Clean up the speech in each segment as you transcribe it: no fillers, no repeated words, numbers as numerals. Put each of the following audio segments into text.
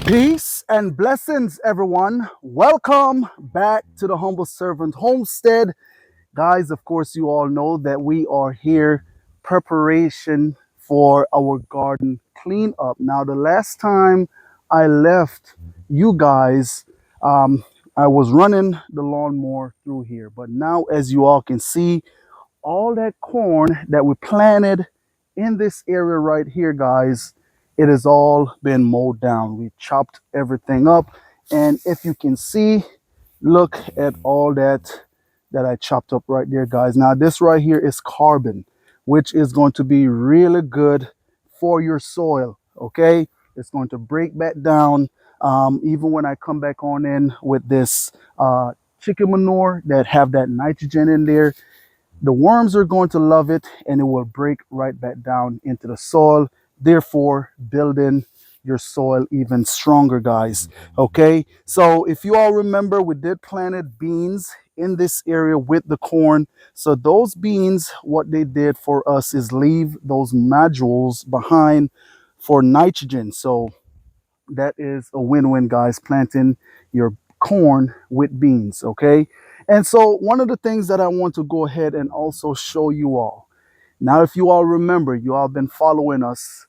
Peace and blessings, everyone. Welcome back to the Humble Servant Homestead. Guys, of course, you all know that we are here preparation for our garden cleanup. Now, the last time I left you guys, I was running the lawnmower through here. But now, as you all can see, all that corn that we planted in this area right here, guys, it has all been mowed down. We chopped everything up, and if you can see, look at all that I chopped up right there, guys. Now this right here is carbon, which is going to be really good for your soil. Okay, it's going to break back down. Even when I come back on in with this chicken manure that have that nitrogen in there, the worms are going to love it, and it will break right back down into the soil, therefore building your soil even stronger, guys. Okay, so if you all remember, we did planted beans in this area with the corn. So those beans, what they did for us is leave those nodules behind for nitrogen. So that is a win-win, guys, planting your corn with beans. Okay, and so one of the things that I want to go ahead and also show you all, now if you all remember, you all been following us,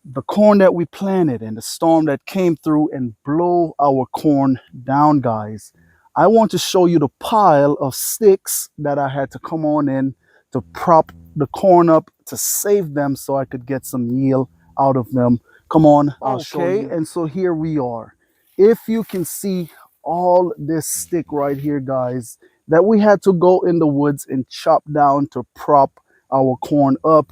the corn that we planted and the storm that came through and blew our corn down, guys, I want to show you the pile of sticks that I had to come on in to prop the corn up to save them so I could get some yield out of them. Come on, I'll show you. And so here we are. If you can see all this stick right here, guys, that we had to go in the woods and chop down to prop our corn up.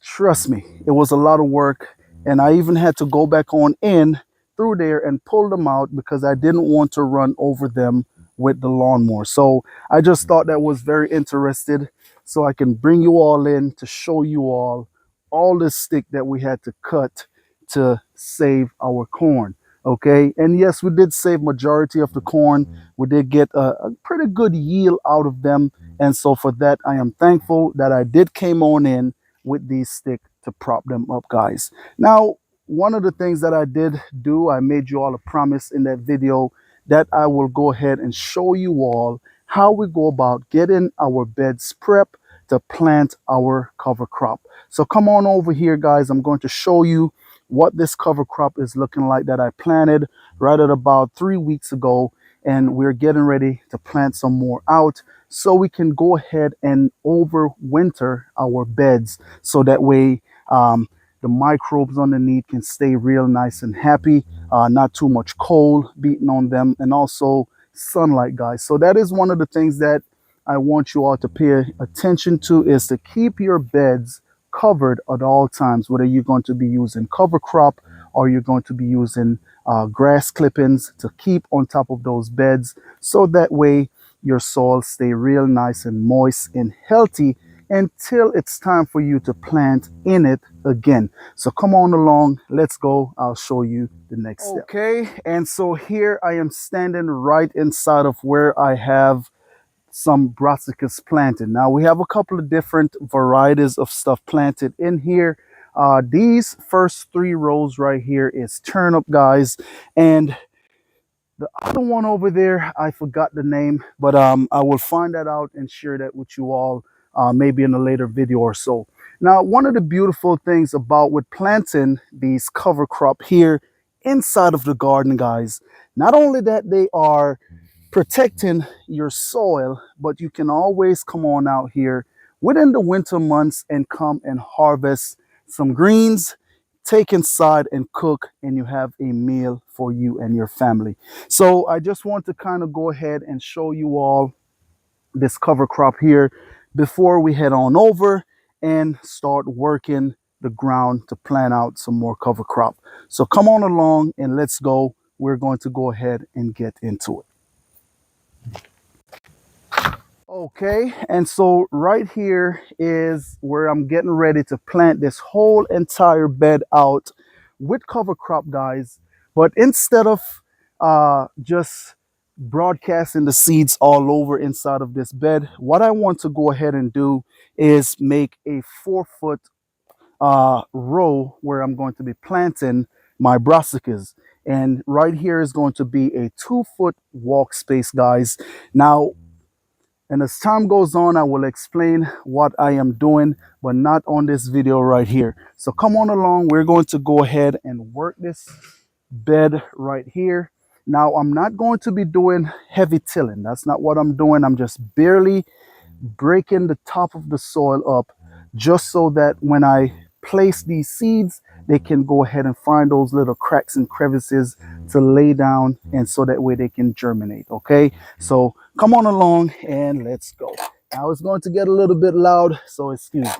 Trust me, it was a lot of work, and I even had to go back on in through there and pull them out because I didn't want to run over them with the lawnmower. So I just thought that was very interesting, so I can bring you all in to show you all the stick that we had to cut to save our corn. Okay, and yes, we did save majority of the corn. We did get a pretty good yield out of them, and so for that I am thankful that I did came on in with these sticks to prop them up, guys. Now, one of the things that I did do, I made you all a promise in that video that I will go ahead and show you all how we go about getting our beds prep to plant our cover crop. So come on over here, guys. I'm going to show you what this cover crop is looking like that I planted right at about 3 weeks ago, and we're getting ready to plant some more out so we can go ahead and overwinter our beds, so that way the microbes underneath can stay real nice and happy, not too much cold beating on them, and also sunlight, guys. So that is one of the things that I want you all to pay attention to, is to keep your beds covered at all times, whether you're going to be using cover crop or you're going to be using grass clippings to keep on top of those beds, so that way your soil stay real nice and moist and healthy until it's time for you to plant in it again. So come on along, let's go. I'll show you the next step. Okay, and so here I am standing right inside of where I have some brassicas planted. Now we have a couple of different varieties of stuff planted in here. These first 3 rows right here is turnip, guys, and the other one over there, I forgot the name, but I will find that out and share that with you all maybe in a later video or so. Now, one of the beautiful things about with planting these cover crop here inside of the garden, guys, not only that they are protecting your soil, but you can always come on out here within the winter months and come and harvest some greens, take inside and cook, and you have a meal for you and your family. So I just want to kind of go ahead and show you all this cover crop here before we head on over and start working the ground to plant out some more cover crop. So come on along and let's go. We're going to go ahead and get into it. Okay, and so right here is where I'm getting ready to plant this whole entire bed out with cover crop, guys. But instead of just broadcasting the seeds all over inside of this bed, what I want to go ahead and do is make a 4-foot row where I'm going to be planting my brassicas. And right here is going to be a 2-foot walk space, guys. Now, and as time goes on, I will explain what I am doing, but not on this video right here. So come on along. We're going to go ahead and work this bed right here. Now, I'm not going to be doing heavy tilling. That's not what I'm doing. I'm just barely breaking the top of the soil up just so that when I place these seeds, they can go ahead and find those little cracks and crevices to lay down, and so that way they can germinate. Okay, so come on along and let's go. Now it's going to get a little bit loud, so excuse me.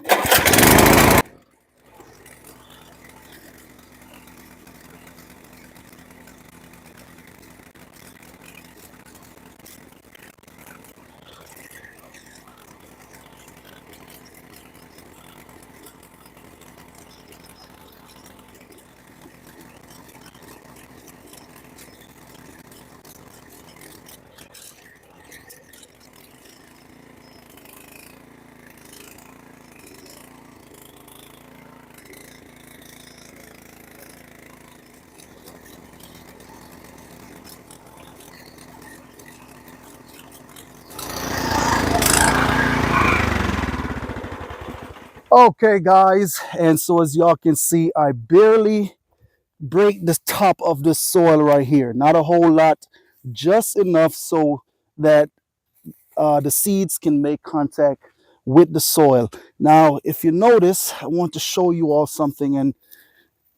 Okay, guys, and so as y'all can see, I barely break the top of the soil right here. Not a whole lot, just enough so that the seeds can make contact with the soil. Now, if you notice, I want to show you all something, and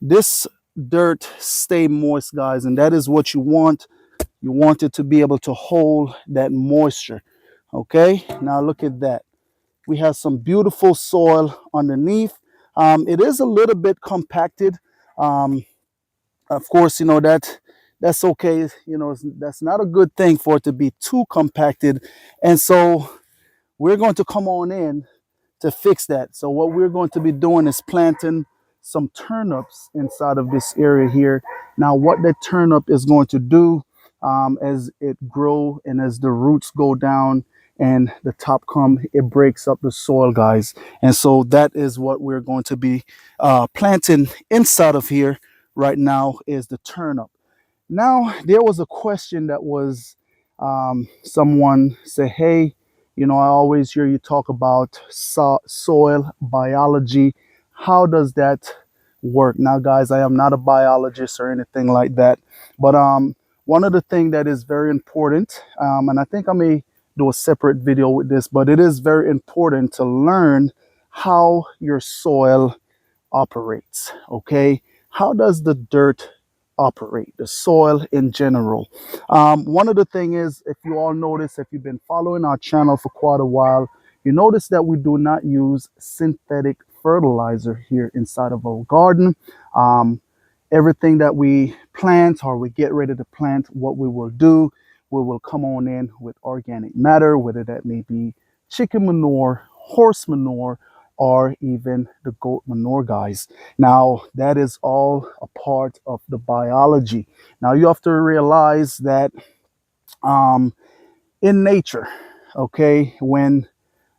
this dirt stay moist, guys, and that is what you want. You want it to be able to hold that moisture. Okay, now look at that. We have some beautiful soil underneath. It is a little bit compacted. Um, of course, you know that's okay. You know, that's not a good thing for it to be too compacted. And so we're going to come on in to fix that. So what we're going to be doing is planting some turnips inside of this area here. Now, what that turnip is going to do, as it grow and as the roots go down and the top come, it breaks up the soil, guys. And so that is what we're going to be planting inside of here right now, is the turnip. Now, there was a question that was, someone said, hey, you know, I always hear you talk about soil biology. How does that work? Now, guys, I am not a biologist or anything like that. But one of the things that is very important, and I think I may do a separate video with this, but it is very important to learn how your soil operates. Okay, how does the dirt operate, the soil in general? One of the thing is, if you all notice, if you've been following our channel for quite a while, you notice that we do not use synthetic fertilizer here inside of our garden. Everything that we plant or we get ready to plant, what we will do, we will come on in with organic matter, whether that may be chicken manure, horse manure, or even the goat manure, guys. Now, that is all a part of the biology. Now, you have to realize that in nature, okay, when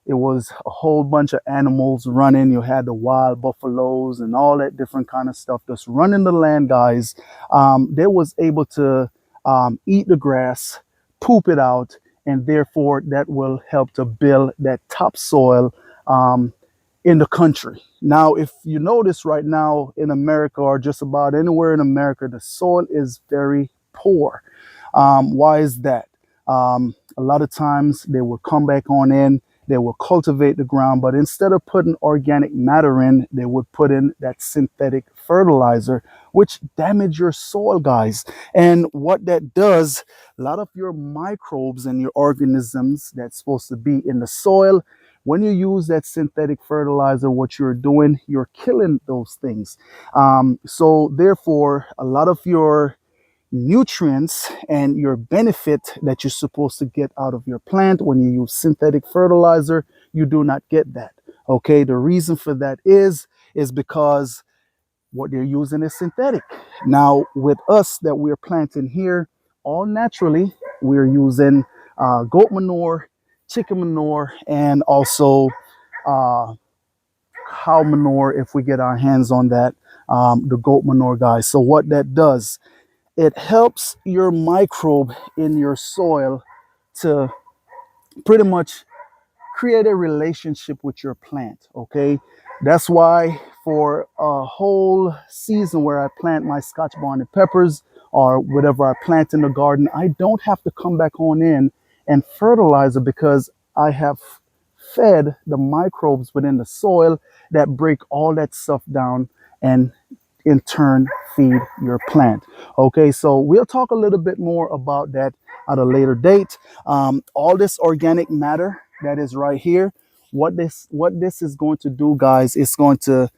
it was a whole bunch of animals running, you had the wild buffaloes and all that different kind of stuff just running the land, guys. They was able to eat the grass, poop it out, and therefore that will help to build that topsoil in the country. Now, if you notice right now in America, or just about anywhere in America, the soil is very poor. Why is that? A lot of times they will come back on in, they will cultivate the ground, but instead of putting organic matter in, they would put in that synthetic fertilizer, which damage your soil, guys. And what that does, a lot of your microbes and your organisms that's supposed to be in the soil, when you use that synthetic fertilizer, what you're doing, you're killing those things. So therefore, a lot of your nutrients and your benefit that you're supposed to get out of your plant when you use synthetic fertilizer, you do not get that. Okay, the reason for that is because what they're using is synthetic. Now, with us that we're planting here, all naturally, we're using goat manure, chicken manure, and also uh, cow manure if we get our hands on that. the goat manure, guys. So what that does, it helps your microbe in your soil to pretty much create a relationship with your plant. Okay, that's why for a whole season where I plant my Scotch bonnet peppers or whatever I plant in the garden, I don't have to come back on in and fertilize it, because I have fed the microbes within the soil that break all that stuff down and in turn feed your plant. Okay, so we'll talk a little bit more about that at a later date. All this organic matter that is right here, what this is going to do, guys, is going to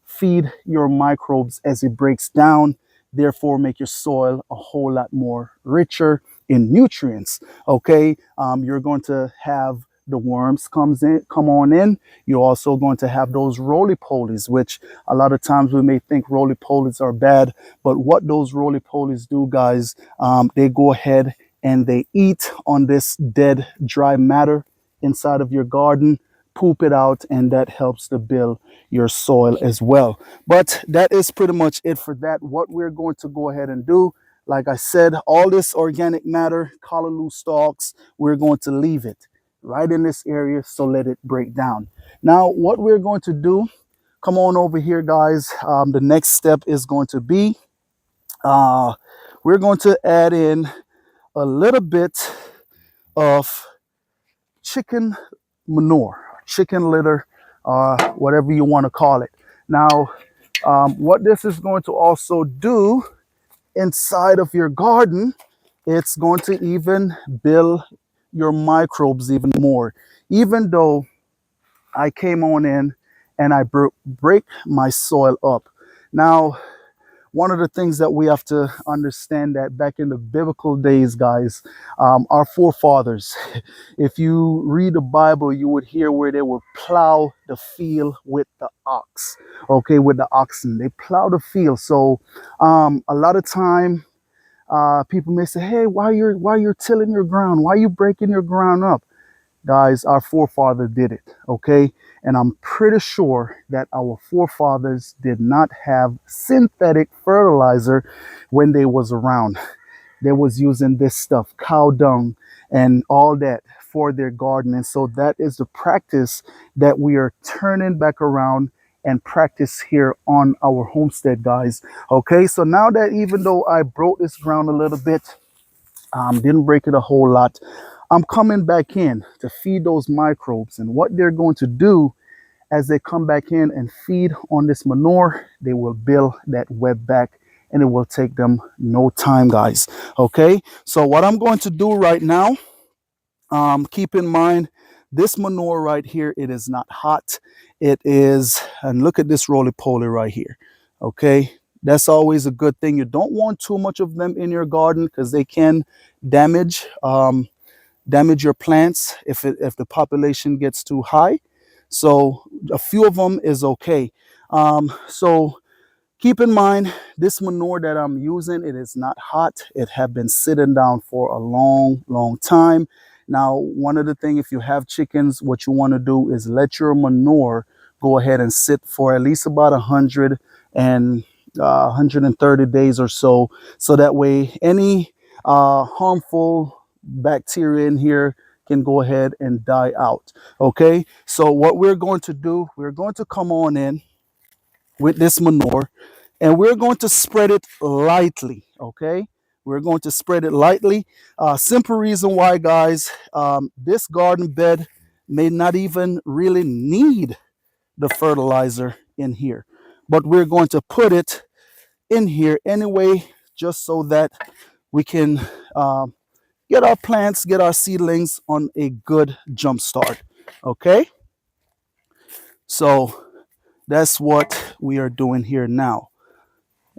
feed your microbes as it breaks down, therefore make your soil a whole lot more richer in nutrients. Okay, you're going to have the worms come on in. You're also going to have those roly-polies, which a lot of times we may think roly-polies are bad, but what those roly-polies do, guys, they go ahead and they eat on this dead dry matter inside of your garden, poop it out, and that helps to build your soil as well. But that is pretty much it for that. What we're going to go ahead and do, like I said, all this organic matter, callaloo stalks, we're going to leave it right in this area, so let it break down. Now what we're going to do, come on over here, guys. The next step is going to be we're going to add in a little bit of chicken manure, chicken litter, whatever you want to call it. Now, what this is going to also do inside of your garden, it's going to even build your microbes even more. Even though I came on in and I break my soil up. Now, one of the things that we have to understand, that back in the biblical days, guys, our forefathers, if you read the Bible, you would hear where they would plow the field with the ox, okay, with the oxen. They plow the field. So a lot of time, people may say, hey, why you're tilling your ground? Why are you breaking your ground up? Guys, our forefather did it, okay? And I'm pretty sure that our forefathers did not have synthetic fertilizer when they was around. They was using this stuff, cow dung and all that for their garden. And so that is the practice that we are turning back around and practice here on our homestead, guys. Okay, so now that even though I broke this ground a little bit, didn't break it a whole lot, I'm coming back in to feed those microbes. And what they're going to do as they come back in and feed on this manure, they will build that web back, and it will take them no time, guys. Okay, so what I'm going to do right now, keep in mind this manure right here, it is not hot. It is, and look at this roly-poly right here. Okay, that's always a good thing. You don't want too much of them in your garden because they can damage damage your plants if the population gets too high. So a few of them is okay. So keep in mind, this manure that I'm using, it is not hot. It have been sitting down for a long time. Now, one of the things, if you have chickens, what you want to do is let your manure go ahead and sit for at least about 130 days or so. So that way, any harmful bacteria in here can go ahead and die out. Okay, so what we're going to do, we're going to come on in with this manure, and we're going to spread it lightly. Okay, we're going to spread it lightly. Simple reason why, guys, this garden bed may not even really need the fertilizer in here, but we're going to put it in here anyway, just so that we can get our plants, get our seedlings on a good jump start. Okay, so that's what we are doing here now.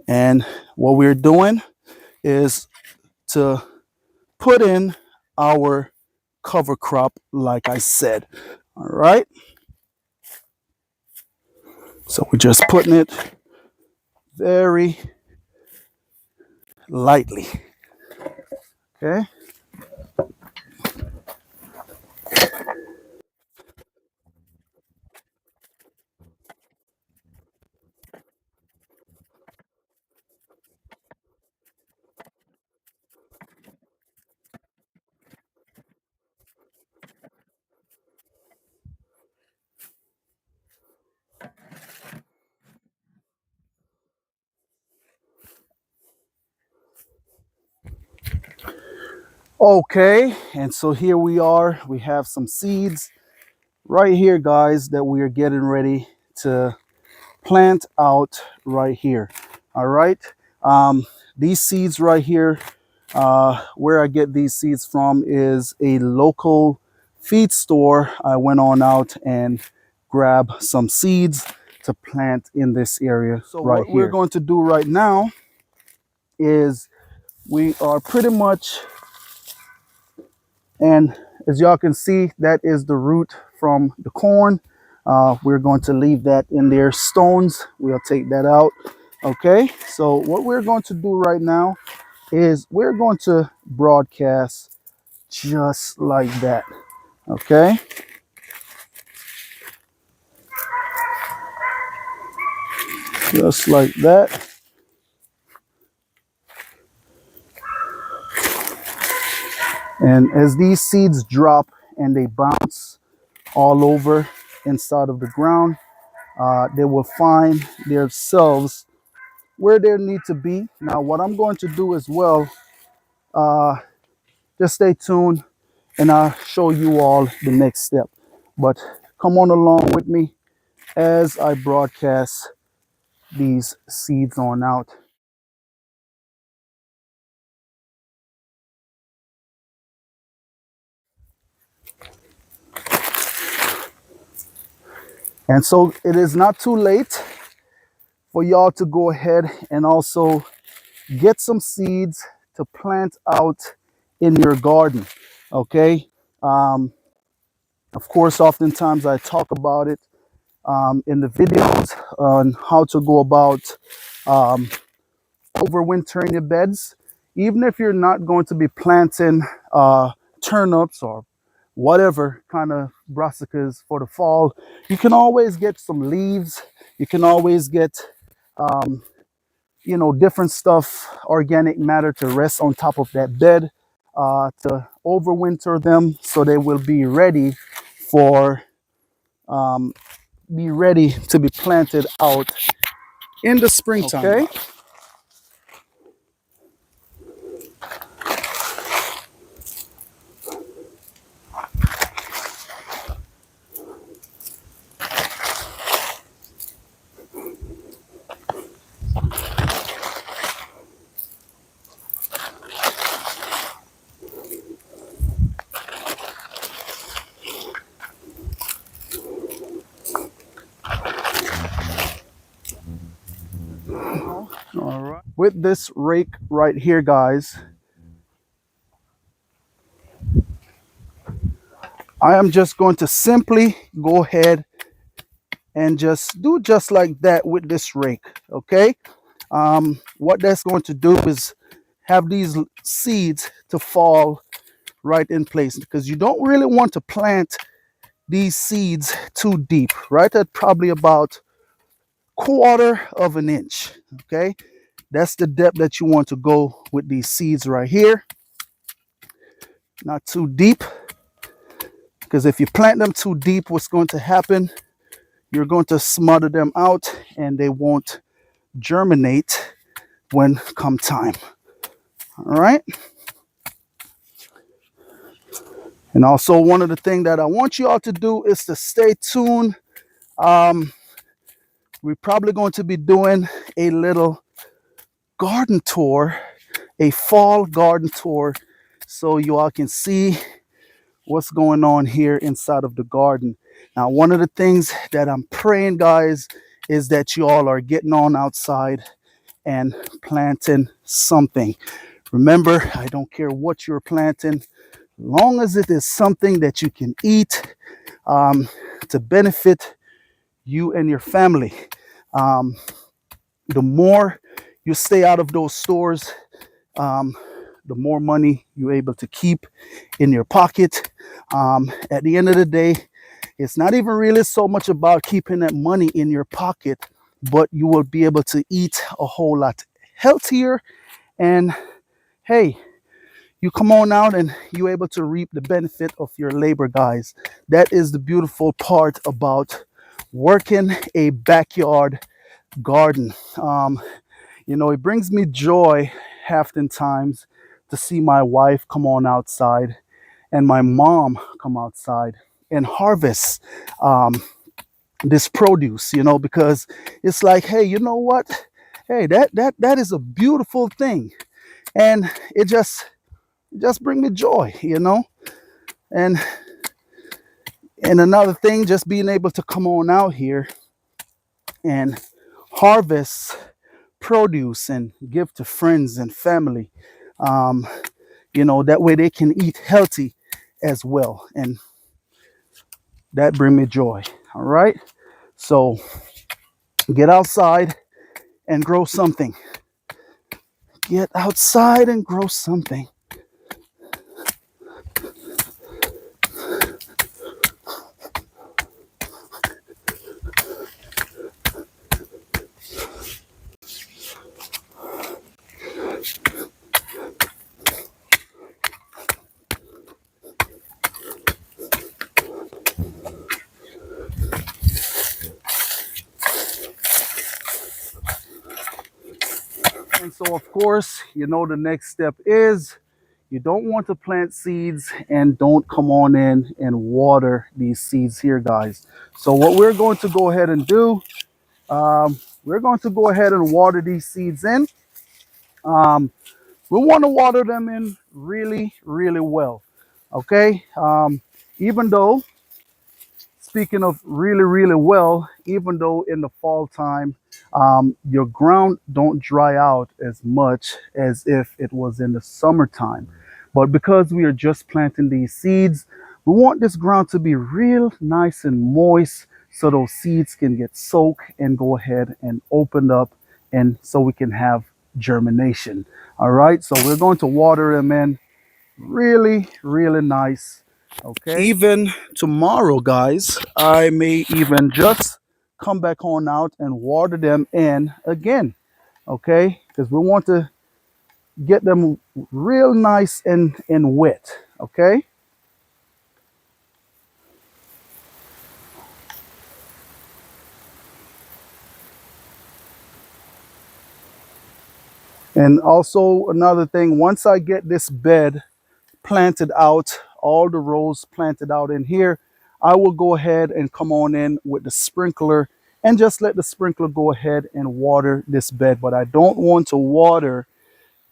And what we're doing is to put in our cover crop, like I said. All right, so we're just putting it very lightly. Okay, Okay, and so here we are. We have some seeds right here, guys, that we are getting ready to plant out right here. All right. Um, these seeds right here, where I get these seeds from is a local feed store. I went on out and grabbed some seeds to plant in this area. So right what we're going to do right now is we are pretty much, and as y'all can see, that is the root from the corn. We're going to leave that in their stones. We'll take that out. Okay, so what we're going to do right now is we're going to broadcast just like that. Okay, just like that. And as these seeds drop and they bounce all over inside of the ground, they will find themselves where they need to be. Now, what I'm going to do as well, just stay tuned and I'll show you all the next step. But come on along with me as I broadcast these seeds on out. And so it is not too late for y'all to go ahead and also get some seeds to plant out in your garden. Okay. Of course, oftentimes I talk about it in the videos on how to go about overwintering your beds. Even if you're not going to be planting turnips or whatever kind of brassicas for the fall, you can always get some leaves. You can always get different stuff, organic matter to rest on top of that bed to overwinter them so they will be ready for to be planted out in the springtime. Okay. All right. With this rake right here, guys, I am just going to simply go ahead and just do just like that with this rake. Okay. What that's going to do is have these seeds to fall right in place, because you don't really want to plant these seeds too deep, right at probably about 1/4 inch. Okay, that's the depth that you want to go with these seeds right here. Not too deep, because if you plant them too deep, what's going to happen, you're going to smother them out and they won't germinate when come time. All right. And also, one of the things that I want you all to do is to stay tuned. We're probably going to be doing a little garden tour, a fall garden tour, so you all can see what's going on here inside of the garden. Now, one of the things that I'm praying, guys, is that you all are getting on outside and planting something. Remember, I don't care what you're planting, long as it is something that you can eat to benefit you and your family. The more you stay out of those stores, the more money you're able to keep in your pocket. At the end of the day, it's not even really so much about keeping that money in your pocket, but you will be able to eat a whole lot healthier. And hey, you come on out and you're able to reap the benefit of your labor, guys. That is the beautiful part about working a backyard garden. It brings me joy half the times to see my wife come on outside and my mom come outside and harvest this produce, you know, because it's like, hey, you know what? Hey, that is a beautiful thing, and it just bring me joy, you know. And another thing, just being able to come on out here and harvest produce and give to friends and family, um, you know, that way they can eat healthy as well, and that bring me joy. All right, so get outside and grow something. Get outside and grow something. And so, of course, you know, the next step is you don't want to plant seeds and don't come on in and water these seeds here, guys. So what we're going to go ahead and do, we're going to go ahead and water these seeds in. Um, we want to water them in really, really well. Okay. Even though, speaking of really, really well, even though in the fall time, your ground don't dry out as much as if it was in the summertime. But because we are just planting these seeds, we want this ground to be real nice and moist so those seeds can get soaked and go ahead and open up, and so we can have germination. All right, so we're going to water them in really, really nice. Okay. Even tomorrow, guys, I may even just come back on out and water them in again. Okay, because we want to get them real nice and wet. Okay. And also another thing, once I get this bed planted out, all the rows planted out in here, I will go ahead and come on in with the sprinkler and just let the sprinkler go ahead and water this bed. But I don't want to water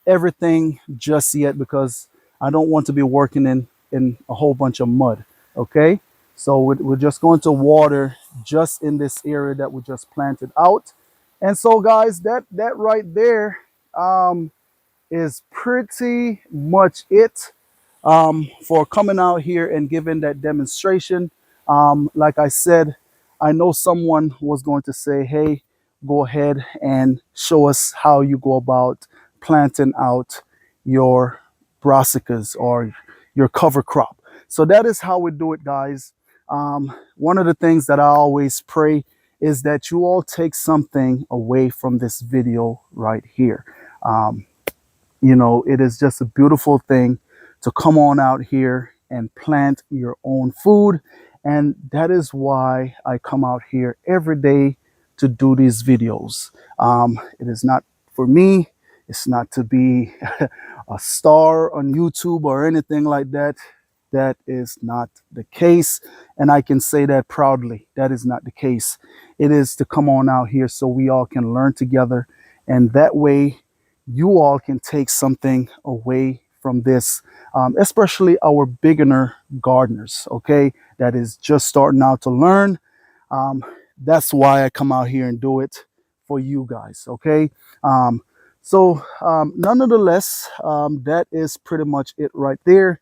everything just yet because I don't want to be working in a whole bunch of mud. Okay, so we're just going to water just in this area that we just planted out. And so, guys, that right there is pretty much it for coming out here and giving that demonstration. Like I said, I know someone was going to say, hey, go ahead and show us how you go about planting out your brassicas or your cover crop. So that is how we do it, guys. One of the things that I always pray is that you all take something away from this video right here. You know, it is just a beautiful thing to come on out here and plant your own food. And that is why I come out here every day to do these videos. It is not for me. It's not to be a star on YouTube or anything like that. That is not the case. And I can say that proudly. That is not the case. It is to come on out here so we all can learn together. And that way, you all can take something away from this, especially our beginner gardeners, okay, that is just starting out to learn. That's why I come out here and do it for you guys, okay. Nonetheless, that is pretty much it right there.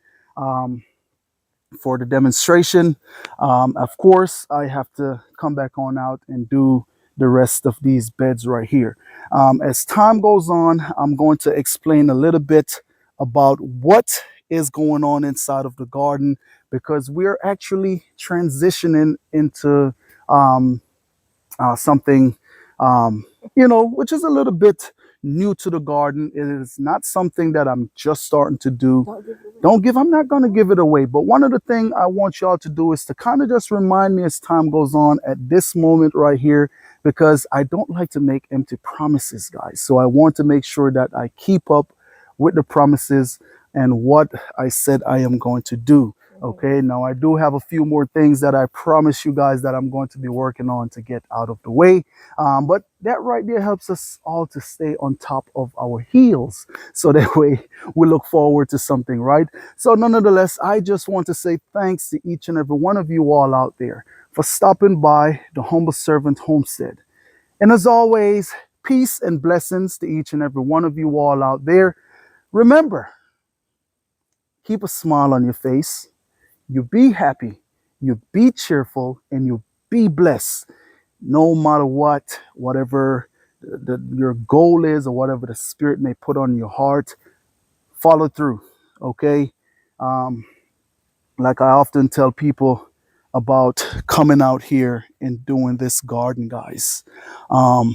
For the demonstration. Of course, I have to come back on out and do the rest of these beds right here. As time goes on, I'm going to explain a little bit about what is going on inside of the garden, because we're actually transitioning into something, you know, which is a little bit new to the garden. It is not something that I'm just starting to do. I'm not going to give it away. But one of the things I want y'all to do is to kind of just remind me as time goes on at this moment right here, because I don't like to make empty promises, guys. So I want to make sure that I keep up with the promises and what I said I am going to do. Okay, now I do have a few more things that I promise you guys that I'm going to be working on to get out of the way. But that right there helps us all to stay on top of our heels. So that way we look forward to something, right? So nonetheless, I just want to say thanks to each and every one of you all out there for stopping by the Humble Servant Homestead. And as always, peace and blessings to each and every one of you all out there. Remember, keep a smile on your face. You be happy, you be cheerful, and you be blessed. No matter what, whatever your goal is or whatever the Spirit may put on your heart, follow through. Okay? Um, like I often tell people about coming out here and doing this garden, guys. Um,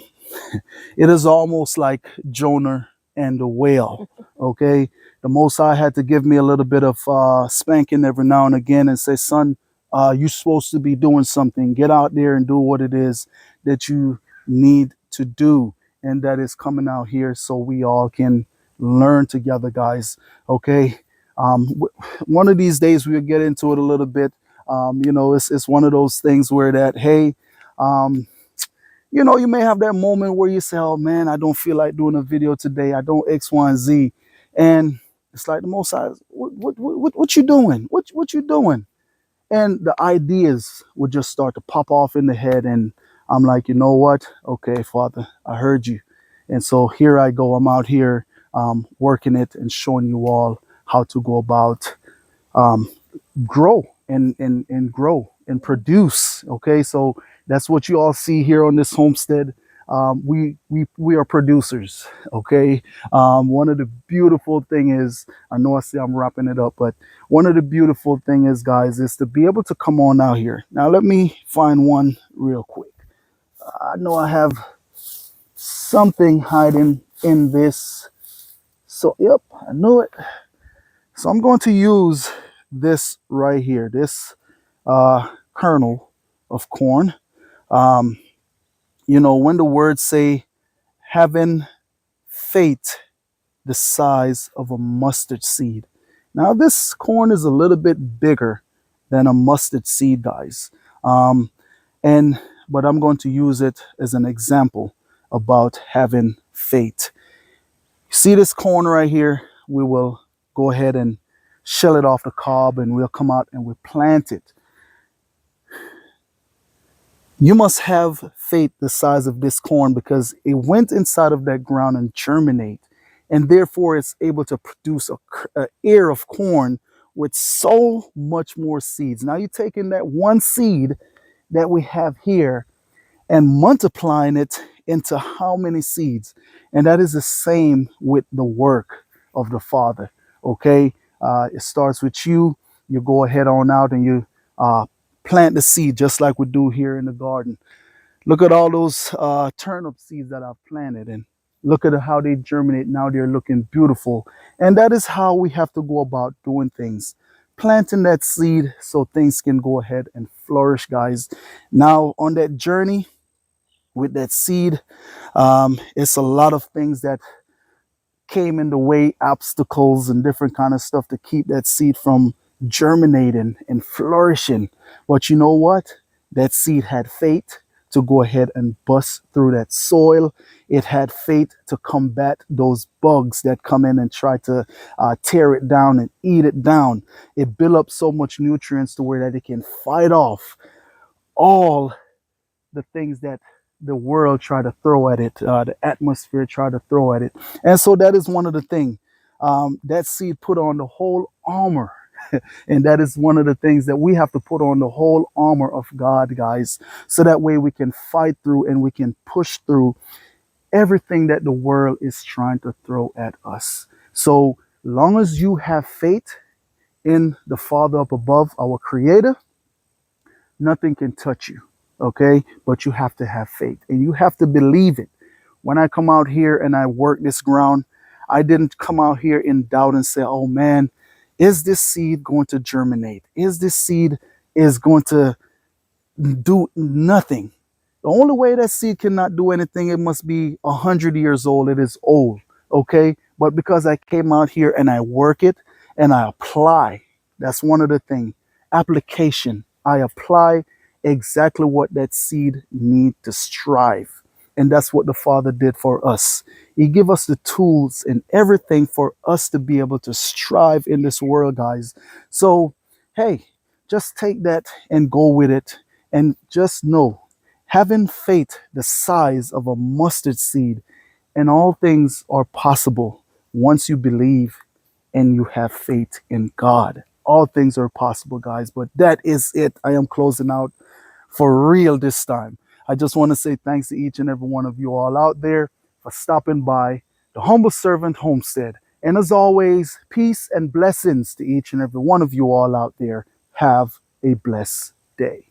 it is almost like Jonah and the whale. Okay, the Most High had to give me a little bit of spanking every now and again and say, "Son, you're supposed to be doing something. Get out there and do what it is that you need to do." And that is coming out here so we all can learn together, guys. Okay. One of these days we'll get into it a little bit. It's one of those things where that, hey, um, you may have that moment where you say, "Oh man, I don't feel like doing a video today. I don't X, Y, and Z," and it's like the Most High, what you doing? What you doing? And the ideas would just start to pop off in the head, and I'm like, you know what? Okay, Father, I heard you, and so here I go. I'm out here working it and showing you all how to go about um, grow and grow and produce. Okay, so that's what you all see here on this homestead. We are producers. Okay, one of the beautiful thing is, I know I say I'm wrapping it up, but one of the beautiful thing is, guys, is to be able to come on out here. Now let me find one real quick. I know I have something hiding in this. So yep, I knew it. So I'm going to use this right here, this kernel of corn. Um, when the words say having faith the size of a mustard seed. Now, this corn is a little bit bigger than a mustard seed, guys. Um, but I'm going to use it as an example about having faith. See this corn right here? We will go ahead and shell it off the cob and we'll come out and we'll plant it. You must have faith the size of this corn because it went inside of that ground and germinate, and therefore it's able to produce a ear of corn with so much more seeds. Now you're taking that one seed that we have here and multiplying it into how many seeds? And that is the same with the work of the Father. Okay, it starts with you. You go ahead on out and you plant the seed just like we do here in the garden. Look at all those turnip seeds that I've planted, and look at how they germinate. Now they're looking beautiful. And that is how we have to go about doing things. Planting that seed so things can go ahead and flourish, guys. Now on that journey with that seed, it's a lot of things that came in the way, obstacles and different kind of stuff to keep that seed from germinating and flourishing. But you know what? That seed had faith to go ahead and bust through that soil. It had faith to combat those bugs that come in and try to tear it down and eat it down. It built up so much nutrients to where that it can fight off all the things that the world try to throw at it, the atmosphere try to throw at it. And so that is one of the things. That seed put on the whole armor. And that is one of the things that we have to put on, the whole armor of God, guys. So that way we can fight through and we can push through everything that the world is trying to throw at us. So long as you have faith in the Father up above, our Creator, nothing can touch you. Okay, but you have to have faith and you have to believe it. When I come out here and I work this ground, I didn't come out here in doubt and say, "Oh man, is this seed going to germinate? Is this seed is going to do nothing?" The only way that seed cannot do anything, it must be 100 years old. It is old. Okay, But because I came out here and I work it and I apply, that's one of the things. Application. I apply exactly what that seed need to strive. And that's what the Father did for us. He give us the tools and everything for us to be able to strive in this world, guys. So, hey, just take that and go with it. And just know, having faith the size of a mustard seed, and all things are possible once you believe and you have faith in God. All things are possible, guys. But that is it. I am closing out for real this time. I just want to say thanks to each and every one of you all out there for stopping by the Humble Servant Homestead. And as always, peace and blessings to each and every one of you all out there. Have a blessed day.